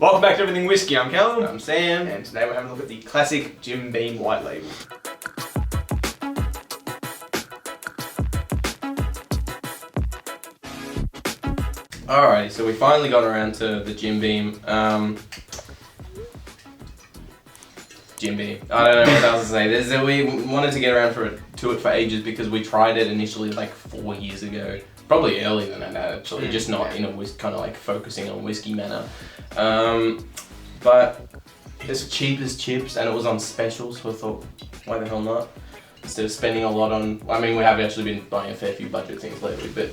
Welcome back to Everything Whiskey. I'm Callum. I'm Sam. And today we're having a look at the classic Jim Beam White Label. Alrighty, so we finally got around to the Jim Beam. Jim Beam. I don't know what else to say. We wanted to get around to it for ages because we tried it initially like 4 years ago. Probably earlier than that actually, just not in a kind of like focusing on whiskey manner. But it's cheap as chips and it was on special, so I thought, why the hell not? Instead of spending a lot on, I mean, we have actually been buying a fair few budget things lately, but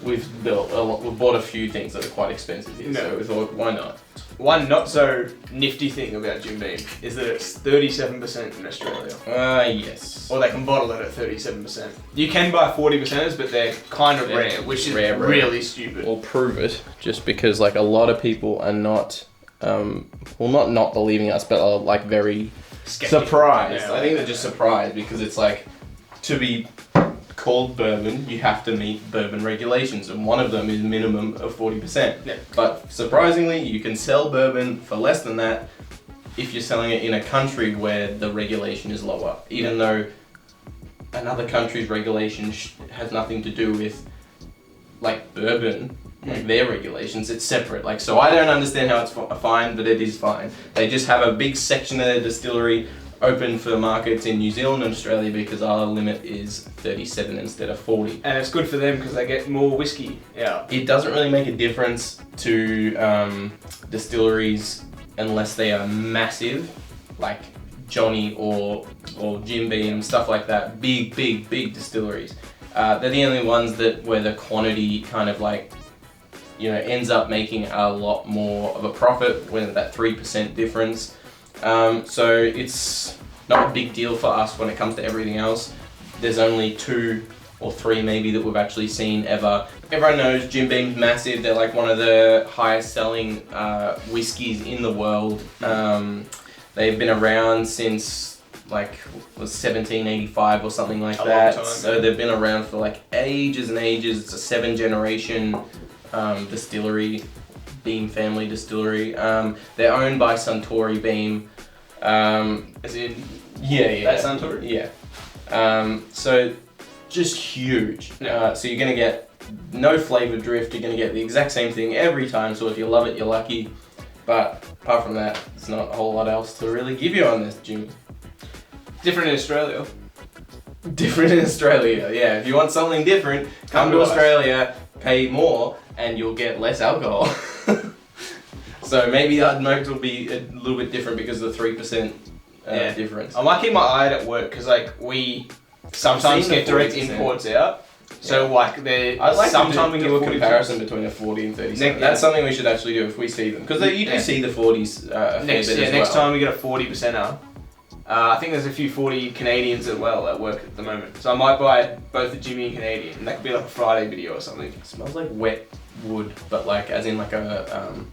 we've bought a few things that are quite expensive here, so we thought, why not? One not so nifty thing about Jim Beam is that it's 37% in Australia. Yes. Or they can bottle it at 37%. You can buy 40%ers, but they're kind of rare, which is really stupid. Or prove it, just because like a lot of people are not, not believing us, but are like very surprised. Yeah, I think they're just surprised because it's like, to be called bourbon, you have to meet bourbon regulations, and one of them is minimum of 40%. Yeah. But surprisingly, you can sell bourbon for less than that if you're selling it in a country where the regulation is lower, even though another country's regulation has nothing to do with like bourbon, like their regulations. It's separate. Like, so I don't understand how it's fine, but it is fine. They just have a big section of their distillery open for markets in New Zealand and Australia because our limit is 37 instead of 40. And it's good for them because they get more whiskey out. It doesn't really make a difference to distilleries unless they are massive, like Johnny or Jim Beam, stuff like that. Big distilleries. They're the only ones where the quantity kind of like, ends up making a lot more of a profit when that 3% difference. So it's not a big deal for us when it comes to everything else. There's only 2 or 3 maybe that we've actually seen ever. Everyone knows Jim Beam's massive. They're like one of the highest selling whiskies in the world. They've been around since like 1785 or something like that. Long time, so they've been around for like ages and ages. It's a 7-generation distillery. Beam family distillery. They're owned by Suntory Beam. As in, that Suntory? Yeah. So just huge. Yeah. So you're gonna get no flavor drift. You're gonna get the exact same thing every time. So if you love it, you're lucky. But apart from that, there's not a whole lot else to really give you on this, Jimmy. Different in Australia. Different in Australia, yeah. If you want something different, come to Australia, pay more, and you'll get less alcohol. So maybe the smokes will be a little bit different because of the 3% difference. I might keep my eye out at work because like we sometimes get direct imports out. So like I'd like sometimes to we do a get comparison between a 40 and 37. That's something we should actually do if we see them, because you do see the 40s a fair bit as well. Next time we get a 40%er. I think there's a few 40 Canadians as well at work at the moment. So I might buy both the Jimmy and Canadian, and that could be like a Friday video or something. It smells like wet wood, but like as in like a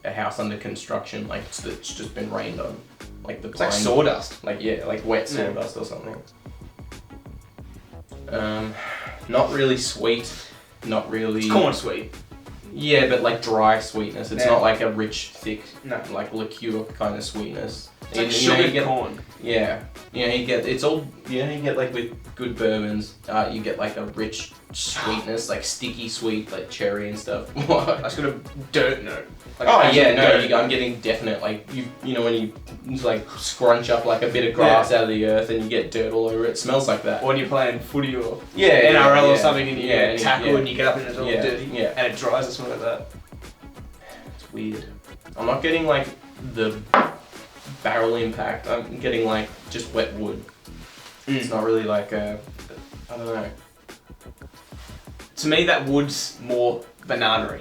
house under construction, like it's just been rained on. Like it's like sawdust. Like like wet sawdust or something. Not really sweet, not really... It's corn sweet. Yeah, but like dry sweetness. It's not like a rich, thick, like liqueur kind of sweetness. It's like sugared corn. Yeah. You get like with good bourbons, you get like a rich sweetness, like sticky sweet, like cherry and stuff. I just got a dirt note. Like I'm getting definite, like when you like scrunch up like a bit of grass out of the earth and you get dirt all over it. It smells like that. Or when you're playing footy or NRL or something and you get tackle and you get up and it's all dirty and it dries. It smells like that. It's weird. I'm not getting like the barrel impact. I'm getting like just wet wood. It's not really like I don't know. To me, that wood's more banana-y.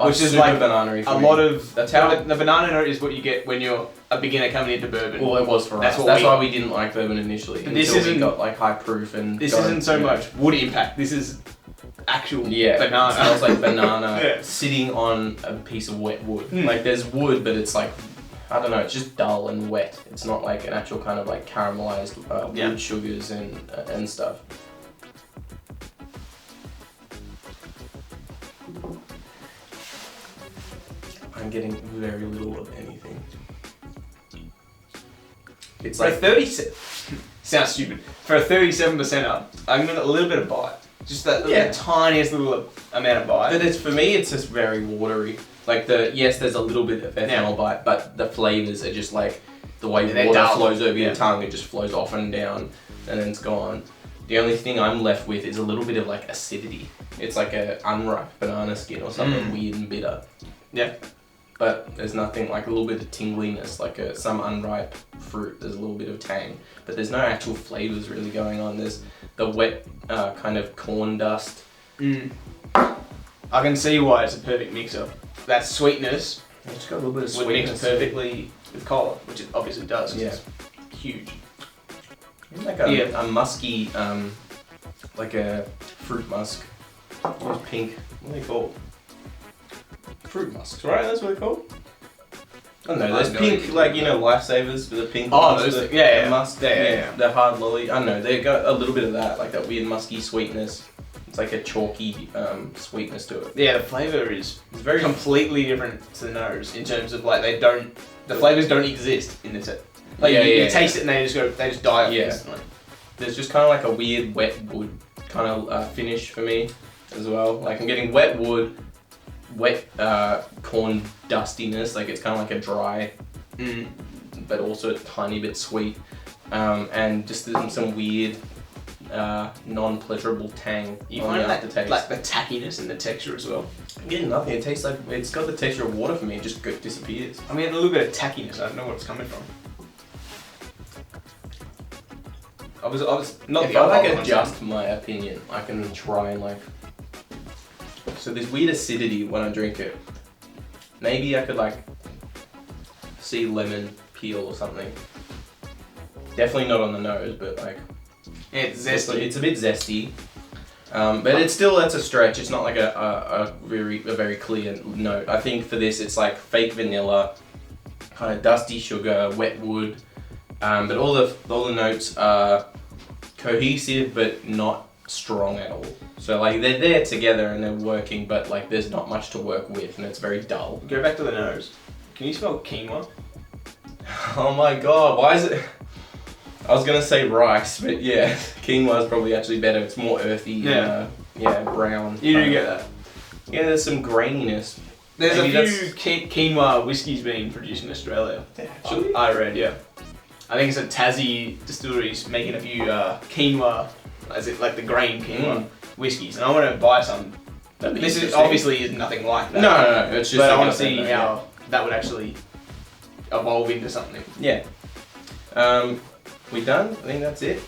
Which is like banana-y. A lot of the banana note is what you get when you're a beginner coming into bourbon. Well, it was for us. That's why we didn't like bourbon initially. But this isn't got like high proof and. This isn't so much wood impact. This is actual banana. It smells like banana sitting on a piece of wet wood. Like there's wood, but it's like, I don't know. It's just dull and wet. It's not like an actual kind of like caramelized wood sugars and stuff. I'm getting very little of anything. It's For a like 37, sounds stupid. For a 37%er, I'm gonna a little bit of bite. Just that Yeah. tiniest little amount of bite. but it's for me. It's just very watery. Like yes, there's a little bit of ethanol bite, but the flavors are just like the way They're water dull. flows over Yeah. your tongue. It just flows off and down, and then it's gone. The only thing I'm left with is a little bit of like acidity. It's like a unripe banana skin or something weird and bitter. Yeah. But there's nothing like a little bit of tingliness, like some unripe fruit. There's a little bit of tang, but there's no actual flavors really going on. There's the wet kind of corn dust. I can see why it's a perfect mixer. That sweetness It's got a little bit of would mix sweetness. perfectly with cola, which it obviously does. 'Cause Yeah. It's huge. It's like a musky, like a fruit musk. It's pink. What are they called? Fruit musks, right? That's what they're called. I don't know. There's no pink, idea. like Lifesavers with the pink. Oh, ones, those the, things. Yeah, the musk. Yeah. The hard lolly. I don't know. They got a little bit of that, like that weird musky sweetness. It's like a chalky sweetness to it. Yeah, the flavour is It's very completely different to the nose in terms of like the flavours don't exist in this. Like you taste it and they just die off Yeah. instantly. There's just kind of like a weird wet wood kind of finish for me as well. Like I'm getting wet wood, wet corn dustiness. Like it's kind of like a dry, but also a tiny bit sweet, and just some weird, non-pleasurable tang You on find the that aftertaste. like the tackiness in the texture as well. I'm getting nothing. It tastes like it's got the texture of water for me. It just disappears. I mean, a little bit of tackiness. I don't know where it's coming from. I was not If the I alcohol like content. adjust my opinion, I can try and like. So there's weird acidity when I drink it. Maybe I could like see lemon peel or something. Definitely not on the nose, but like It's zesty. it's a bit zesty. But it's still, that's a stretch. It's not like a very clear note. I think for this it's like fake vanilla, kind of dusty sugar, wet wood. But all the notes are cohesive but not strong at all. So like they're there together and they're working, but like there's not much to work with and it's very dull. Go back to the nose. Can you smell quinoa? Oh my god, why is it? I was gonna say rice, but yeah, quinoa is probably actually better. It's more earthy. Yeah. Brown. You do get that. Yeah, there's some graininess. There's Maybe a few quinoa whiskies being produced in Australia. Actually? I read, yeah. I think it's a Tassie distilleries making a few quinoa, as it like the grain quinoa whiskies, and I want to buy some. That'd be This is interesting. obviously is nothing like that. No, it's just. But I like want a- to see how that would actually evolve into something. Yeah. We done? I think that's it.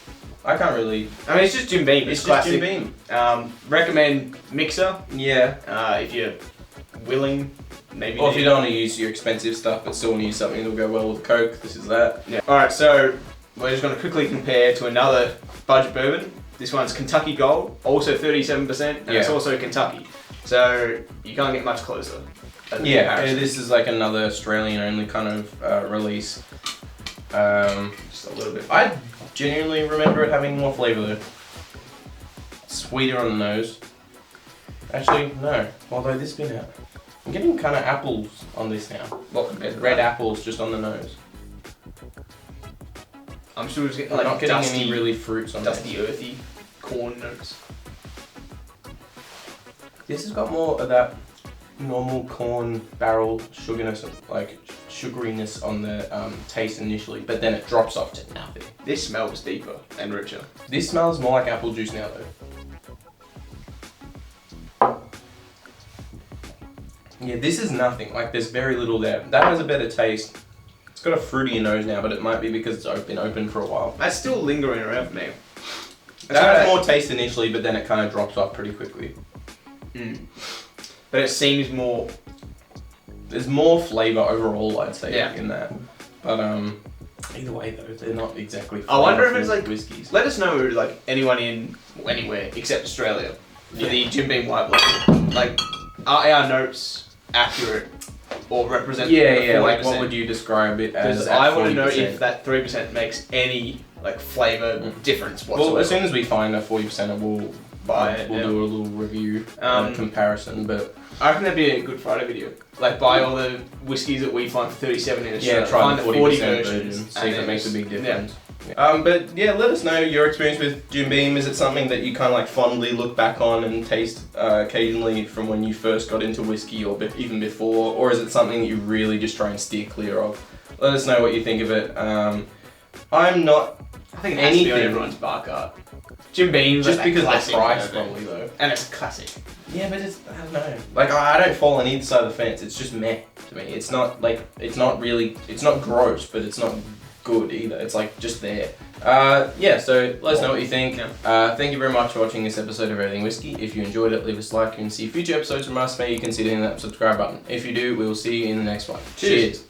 I can't really. I mean, it's just Jim Beam. It's It's just classic. Jim Beam. Recommend mixer Yeah. if you're willing. Maybe. Or if you don't want to use your expensive stuff, but still want to use something that'll go well with Coke, this is that. Yeah. All right, so we're just going to quickly compare to another budget bourbon. This one's Kentucky Gold, also 37%, and it's Yeah. also Kentucky. So you can't get much closer. as a Yeah, comparison. this is like another Australian only kind of release. Just a little bit. I genuinely remember it having more flavour though. Sweeter on the nose. Actually, no. Although this has been out. I'm getting kind of apples on this now. What compared to Red that? apples just on the nose. I'm still just getting I'm like not getting dusty, any really fruits on dusty, earthy corn notes. This has got more of that normal corn barrel sugariness on the taste initially, but then it drops off to nothing. This smells deeper and richer. This smells more like apple juice now though. Yeah, this is nothing. Like there's very little there. That has a better taste. It's got a fruitier nose now, but it might be because it's been open for a while. That's still lingering around for me. That has more taste initially, but then it kind of drops off pretty quickly. But it seems more. There's more flavour overall, I'd say, Yeah. in that. But either way though, they're not exactly. I wonder if flavourful it's like whiskies. Let us know, like anyone in anywhere except Australia, for the Jim Beam White Label. Like, are our notes accurate or represent? Yeah. Like, what would you describe it as? Because at I want to know 40%? if that 3% makes any like flavour difference whatsoever. Well, as soon as we find a 40%, buy it. We'll Yeah. do a little review comparison, but I reckon that'd be a good Friday video. Like buy all the whiskies that we find for 37 in Australia. yeah, try find the the 40% 40 version, versions. see and if it then makes a just- big difference. But yeah, let us know your experience with Jim Beam. Is it something that you kind of like fondly look back on and taste occasionally from when you first got into whiskey or even before, or is it something that you really just try and steer clear of? Let us know what you think of it. I'm not I think it has to be on anything. everyone's bar cart. Jim Beam's Just like because that of the classic price, bourbon. probably though. And it's classic. Yeah, but it's, I don't know. Like, I don't fall on either side of the fence. It's just meh to me. It's not like, it's not gross, but it's not good either. It's like just there. Yeah, so let us know what you think. Yeah. Thank you very much for watching this episode of Everything Whiskey. If you enjoyed it, leave us a like and see future episodes from us. Maybe consider hitting that subscribe button. If you do, we will see you in the next one. Cheers. Cheers.